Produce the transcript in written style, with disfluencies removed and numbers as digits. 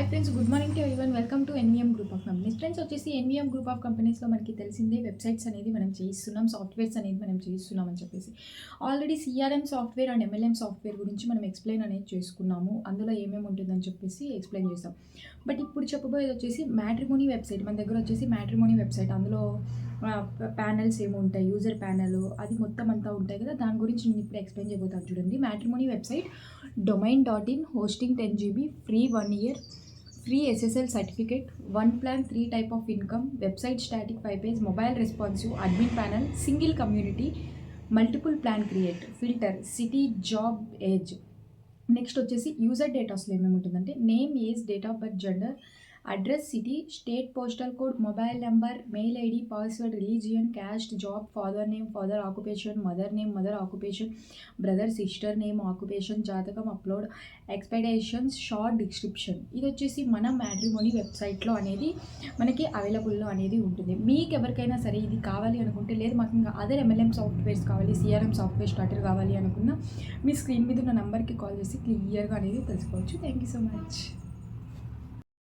Friends, good morning to everyone. Welcome to NVM group of companies. Friends వచ్చేసి NVM group of కంపెనీస్లో మనకి తెలిసిందే websites అనేది మనం చేయిస్తున్నాం, సాఫ్ట్వేర్స్ అనేది మనం చేయిస్తున్నాం అని చెప్పేసి already CRM software and MLM software గురించి మనం ఎక్స్ప్లెయిన్ అనేది చేసుకున్నాము. అందులో ఏమేమి ఉంటుందని చెప్పేసి ఎక్స్ప్లెయిన్ చేస్తాం. బట్ ఇప్పుడు చెప్పబోయేది వచ్చేసి మ్యాట్రిమోనీ వెబ్సైట్. మన దగ్గర వచ్చేసి మ్యాట్రిమోనీ వెబ్సైట్, అందులో ప్యానల్స్ ఏమో ఉంటాయి, యూజర్ ప్యానల్ అది మొత్తం అంతా ఉంటాయి కదా. దాని గురించి నేను ఇప్పుడు ఎక్స్ప్లెయిన్ చేయబోతాను. చూడండి, matrimony website domain.in, hosting 10 GB, free 1 year, free SSL certificate, one plan, 3 type of income, website static 5 page, mobile responsive, admin panel, single community, multiple plan create, filter, city, job, age. Next వచ్చేసి user డేటాస్లో ఏమేమి ఉంటుందంటే name, age, date of birth, gender, address, city, state, postal code, mobile number, mail ID, password, religion, caste, job, father name, father occupation, mother name, mother occupation, brother sister name, occupation, జాతకం, upload, expectations, short description. ఇది వచ్చేసి మన matrimony వెబ్సైట్లో అనేది మనకి అవైలబుల్లో అనేది ఉంటుంది. మీకు ఎవరికైనా సరే ఇది కావాలి అనుకుంటే, లేదు మాకు ఇంకా అదర్ ఎంఎల్ఎం సాఫ్ట్వేర్స్ కావాలి, సిఆర్ఎం సాఫ్ట్వేర్ స్టార్టర్ కావాలి అనుకున్న మీ స్క్రీన్ మీద ఉన్న నెంబర్కి కాల్ చేసి క్లియర్గా అనేది తెలుసుకోవచ్చు. Thank you so much.